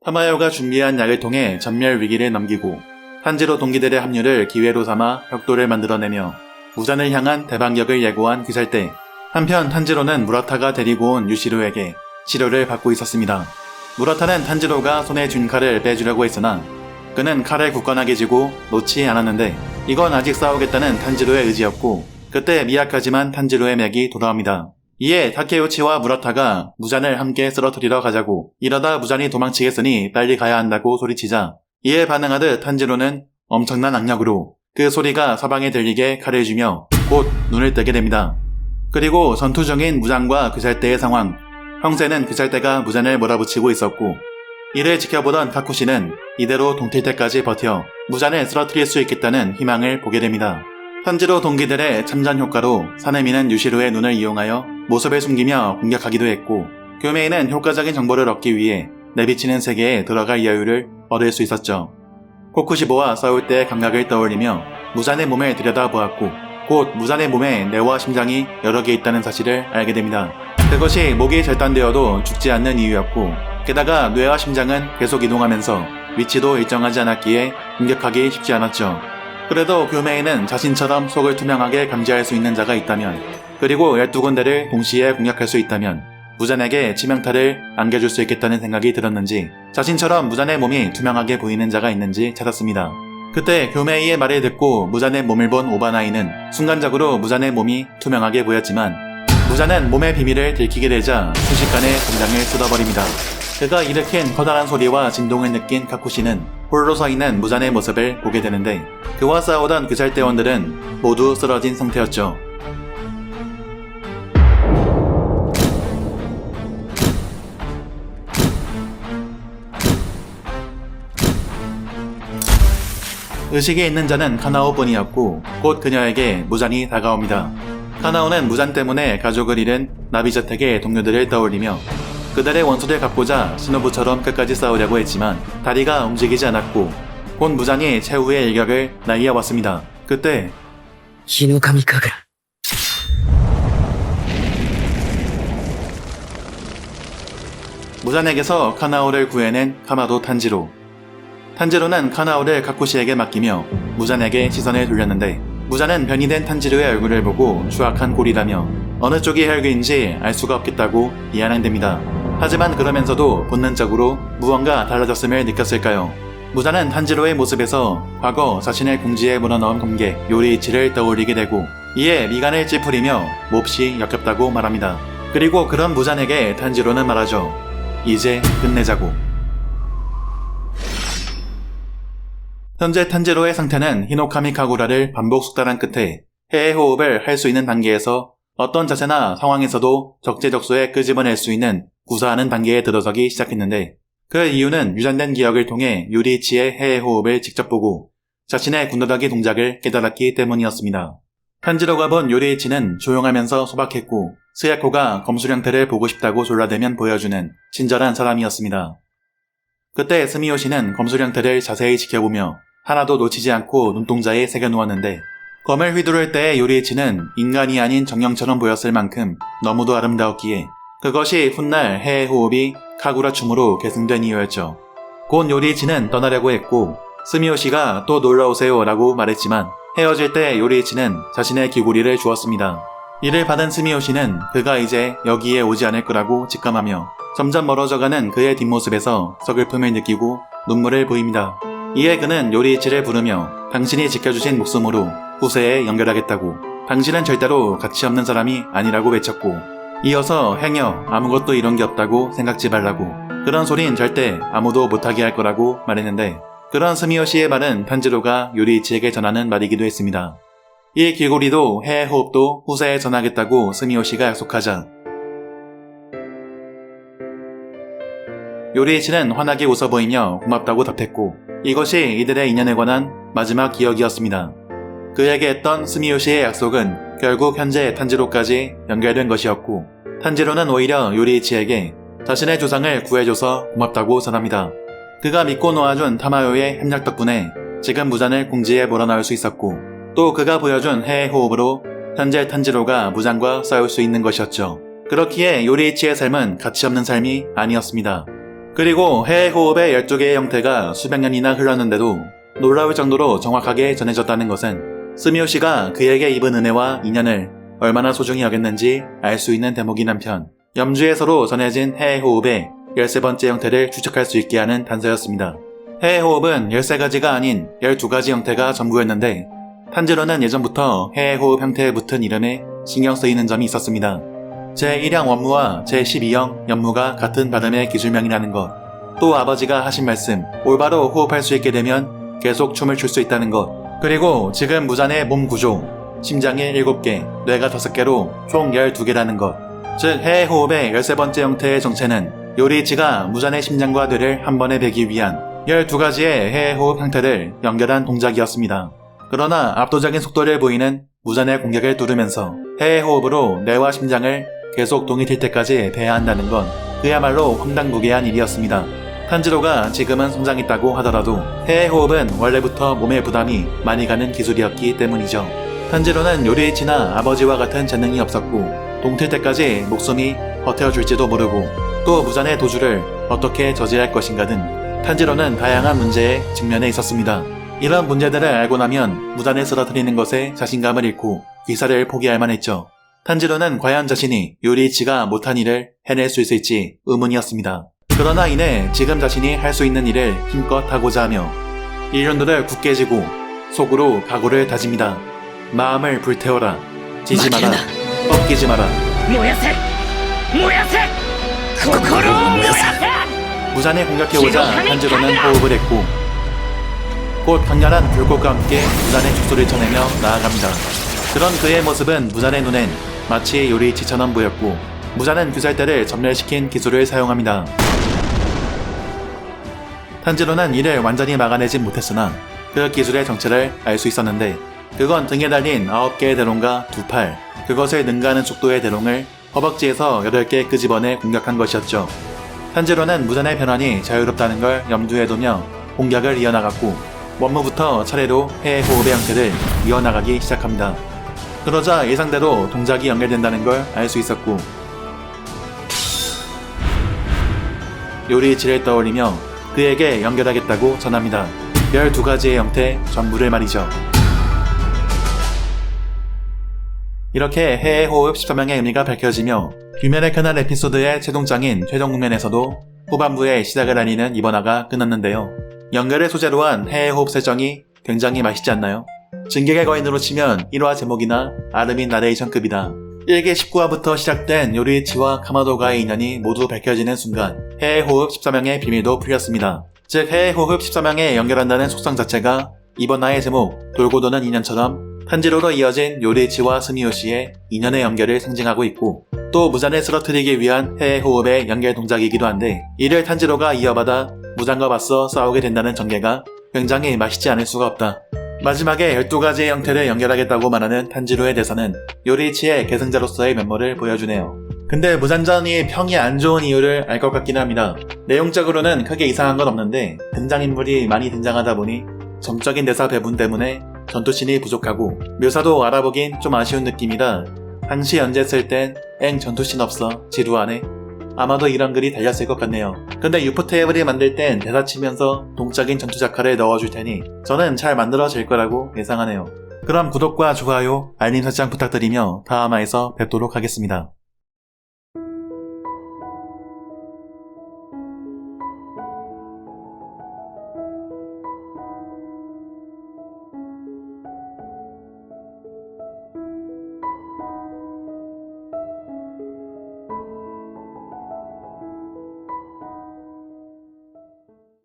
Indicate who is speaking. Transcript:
Speaker 1: 타마요가 준비한 약을 통해 전멸 위기를 넘기고 탄지로 동기들의 합류를 기회로 삼아 벽돌을 만들어내며 무잔을 향한 대반격을 예고한 그 살 때 한편 탄지로는 무라타가 데리고 온 유시로에게 치료를 받고 있었습니다. 무라타는 탄지로가 손에 쥔 칼을 빼주려고 했으나 그는 칼을 굳건하게 쥐고 놓지 않았는데 이건 아직 싸우겠다는 탄지로의 의지였고 그때 미약하지만 탄지로의 맥이 돌아옵니다. 이에 타케우치와 무라타가 무잔을 함께 쓰러뜨리러 가자고 이러다 무잔이 도망치겠으니 빨리 가야 한다고 소리치자 이에 반응하듯 탄지로는 엄청난 악력으로 그 소리가 서방에 들리게 칼을 쥐며 곧 눈을 뜨게 됩니다. 그리고 전투 중인 무잔과 그살대의 상황, 형세는 그살대가 무잔을 몰아붙이고 있었고 이를 지켜보던 카쿠시는 이대로 동틀 때까지 버텨 무잔을 쓰러뜨릴 수 있겠다는 희망을 보게 됩니다. 탄지로 동기들의 참전 효과로 사내미는 유시로의 눈을 이용하여 모습을 숨기며 공격하기도 했고 교메이는 효과적인 정보를 얻기 위해 내비치는 세계에 들어갈 여유를 얻을 수 있었죠. 코쿠시보와 싸울 때의 감각을 떠올리며 무잔의 몸을 들여다보았고 곧 무잔의 몸에 뇌와 심장이 여러 개 있다는 사실을 알게 됩니다. 그것이 목이 절단되어도 죽지 않는 이유였고 게다가 뇌와 심장은 계속 이동하면서 위치도 일정하지 않았기에 공격하기 쉽지 않았죠. 그래도 교메이는 자신처럼 속을 투명하게 감지할 수 있는 자가 있다면 그리고 12군데를 동시에 공략할 수 있다면 무잔에게 치명타를 안겨줄 수 있겠다는 생각이 들었는지 자신처럼 무잔의 몸이 투명하게 보이는 자가 있는지 찾았습니다. 그때 교메이의 말을 듣고 무잔의 몸을 본 오바나이는 순간적으로 무잔의 몸이 투명하게 보였지만 무잔은 몸의 비밀을 들키게 되자 순식간에 공장을 뜯어버립니다. 그가 일으킨 커다란 소리와 진동을 느낀 카쿠시는 홀로 서 있는 무잔의 모습을 보게 되는데 그와 싸우던 그살대원들은 모두 쓰러진 상태였죠. 의식이 있는 자는 카나오뿐이었고 곧 그녀에게 무잔이 다가옵니다. 카나오는 무잔 때문에 가족을 잃은 나비저택의 동료들을 떠올리며 그들의 원수를 갚고자 시노부처럼 끝까지 싸우려고 했지만 다리가 움직이지 않았고 곧 무잔이 최후의 일격을 날려왔습니다. 그때
Speaker 2: 日の神神楽
Speaker 1: 무잔에게서 카나오를 구해낸 카마도 탄지로. 탄지로는 카나오를 카쿠시에게 맡기며 무잔에게 시선을 돌렸는데 무잔은 변이 된 탄지로의 얼굴을 보고 추악한 꼴이라며 어느 쪽이 혈귀인지 알 수가 없겠다고 이야기됩니다. 하지만 그러면서도 본능적으로 무언가 달라졌음을 느꼈을까요? 무잔은 탄지로의 모습에서 과거 자신의 궁지에 몰아넣은 검객 요리이치를 떠올리게 되고 이에 미간을 찌푸리며 몹시 역겹다고 말합니다. 그리고 그런 무잔에게 탄지로는 말하죠. 이제 끝내자고. 현재 탄지로의 상태는 히노카미 카구라를 반복 숙달한 끝에 해외 호흡을 할 수 있는 단계에서 어떤 자세나 상황에서도 적재적소에 끄집어낼 수 있는 구사하는 단계에 들어서기 시작했는데 그 이유는 유전된 기억을 통해 요리이치의 해외 호흡을 직접 보고 자신의 군더더기 동작을 깨달았기 때문이었습니다. 탄지로가 본 요리이치는 조용하면서 소박했고 스야코가 검술형태를 보고 싶다고 졸라대면 보여주는 친절한 사람이었습니다. 그때 스미요시는 검술형태를 자세히 지켜보며 하나도 놓치지 않고 눈동자에 새겨놓았는데 검을 휘두를 때의 요리이치는 인간이 아닌 정령처럼 보였을 만큼 너무도 아름다웠기에 그것이 훗날 해의 호흡이 카구라 춤으로 계승된 이유였죠. 곧 요리이치는 떠나려고 했고 스미요시가 또 놀러오세요 라고 말했지만 헤어질 때 요리이치는 자신의 귀고리를 주었습니다. 이를 받은 스미요시는 그가 이제 여기에 오지 않을 거라고 직감하며 점점 멀어져가는 그의 뒷모습에서 서글픔을 느끼고 눈물을 보입니다. 이에 그는 요리이치를 부르며 당신이 지켜주신 목숨으로 후세에 연결하겠다고 당신은 절대로 가치 없는 사람이 아니라고 외쳤고 이어서 행여 아무것도 이런 게 없다고 생각지 말라고 그런 소린 절대 아무도 못하게 할 거라고 말했는데 그런 스미요시의 말은 탄지로가 요리이치에게 전하는 말이기도 했습니다. 이 귀고리도 해의 호흡도 후세에 전하겠다고 스미요시가 약속하자 요리이치는 환하게 웃어 보이며 고맙다고 답했고 이것이 이들의 인연에 관한 마지막 기억이었습니다. 그에게 했던 스미요시의 약속은 결국 현재 탄지로까지 연결된 것이었고 탄지로는 오히려 요리이치에게 자신의 조상을 구해줘서 고맙다고 전합니다. 그가 믿고 놓아준 타마요의 협력 덕분에 지금 무잔을 궁지에 몰아넣을 수 있었고 또 그가 보여준 해의 호흡으로 현재 탄지로가 무잔과 싸울 수 있는 것이었죠. 그렇기에 요리이치의 삶은 가치없는 삶이 아니었습니다. 그리고 해외 호흡의 12개의 형태가 수백 년이나 흘렀는데도 놀라울 정도로 정확하게 전해졌다는 것은 스미오 씨가 그에게 입은 은혜와 인연을 얼마나 소중히 여겼는지 알 수 있는 대목인 한편 염주에서로 전해진 해외 호흡의 13번째 형태를 추측할 수 있게 하는 단서였습니다. 해외 호흡은 13가지가 아닌 12가지 형태가 전부였는데 탄지로는 예전부터 해외 호흡 형태에 붙은 이름에 신경 쓰이는 점이 있었습니다. 제1형 원무와 제12형 연무가 같은 발음의 기술명이라는 것, 또 아버지가 하신 말씀, 올바로 호흡할 수 있게 되면 계속 춤을 출 수 있다는 것, 그리고 지금 무잔의 몸 구조, 심장이 7개, 뇌가 5개로 총 12개라는 것, 즉 해외 호흡의 13번째 형태의 정체는 요리이치가 무잔의 심장과 뇌를 한 번에 베기 위한 12가지의 해외 호흡 형태를 연결한 동작이었습니다. 그러나 압도적인 속도를 보이는 무잔의 공격을 뚫으면서 해외 호흡으로 뇌와 심장을 계속 동이 될 때까지 배야 한다는 건 그야말로 황당무계한 일이었습니다. 탄지로가 지금은 성장했다고 하더라도 해외 호흡은 원래부터 몸의 부담이 많이 가는 기술이었기 때문이죠. 탄지로는 요리이치나 아버지와 같은 재능이 없었고 동틀 때까지 목숨이 버텨줄지도 모르고 또 무잔의 도주를 어떻게 저지할 것인가 등 탄지로는 다양한 문제에 직면해 있었습니다. 이런 문제들을 알고 나면 무잔을 쓰러뜨리는 것에 자신감을 잃고 귀사를 포기할 만했죠. 탄지로는 과연 자신이 요리이치가 못한 일을 해낼 수 있을지 의문이었습니다. 그러나 이내 지금 자신이 할 수 있는 일을 힘껏 하고자 하며 일륜들을 굳게 쥐고 속으로 각오를 다집니다. 마음을 불태워라. 지지 마라. 꺾이지 마라.
Speaker 2: 燃やせ燃やせ心を燃やせ
Speaker 1: 무잔에 공격해오자 탄지로는 호흡을 했고 곧 강렬한 불꽃과 함께 무잔의 죽소를 쳐내며 나아갑니다. 그런 그의 모습은 무잔의 눈엔 마치 요리이치처럼 보였고 무잔은 귀살대를 전멸시킨 기술을 사용합니다. 탄지로는 이를 완전히 막아내진 못했으나 그 기술의 정체를 알 수 있었는데 그건 등에 달린 9개의 대롱과 2팔, 그것을 능가하는 속도의 대롱을 허벅지에서 8개 끄집어내 공격한 것이었죠. 탄지로는 무잔의 변환이 자유롭다는 걸 염두에 두며 공격을 이어나갔고 원무부터 차례로 해외 호흡의 형태를 이어나가기 시작합니다. 그러자 예상대로 동작이 연결된다는 걸 알 수 있었고 요리이치를 떠올리며 그에게 연결하겠다고 전합니다. 12가지의 형태 전부를 말이죠. 이렇게 해외 호흡 13명의 의미가 밝혀지며 귀멸의 그날 에피소드의 최종장인 최종 국면에서도 후반부의 시작을 알리는 이번 화가 끊었는데요. 연결을 소재로 한 해외 호흡 설정이 굉장히 맛있지 않나요? 진격의 거인으로 치면 1화 제목이나 아르민 나레이션급이다. 1기 19화부터 시작된 요리이치와 카마도가의 인연이 모두 밝혀지는 순간 해외 호흡 14명의 비밀도 풀렸습니다. 즉 해외 호흡 14명에 연결한다는 속성 자체가 이번 화의 제목 돌고 도는 인연처럼 탄지로로 이어진 요리이치와 스미오 씨의 인연의 연결을 상징하고 있고 또 무잔을 쓰러뜨리기 위한 해외 호흡의 연결 동작이기도 한데 이를 탄지로가 이어받아 무잔과 맞서 싸우게 된다는 전개가 굉장히 맛있지 않을 수가 없다. 마지막에 12가지의 형태를 연결하겠다고 말하는 탄지로의 대사는 요리이치의 계승자로서의 면모를 보여주네요. 근데 무잔전이 평이 안 좋은 이유를 알 것 같긴 합니다. 내용적으로는 크게 이상한 건 없는데 등장인물이 많이 등장하다 보니 점적인 대사 배분 때문에 전투씬이 부족하고 묘사도 알아보긴 좀 아쉬운 느낌이라 당시 연재했을 땐 엥 전투씬 없어 지루하네 아마도 이런 글이 달렸을 것 같네요. 근데 유포테이블을 만들 땐 대사 치면서 동적인 전투 작화를 넣어줄 테니 저는 잘 만들어질 거라고 예상하네요. 그럼 구독과 좋아요, 알림 설정 부탁드리며 다음화에서 뵙도록 하겠습니다.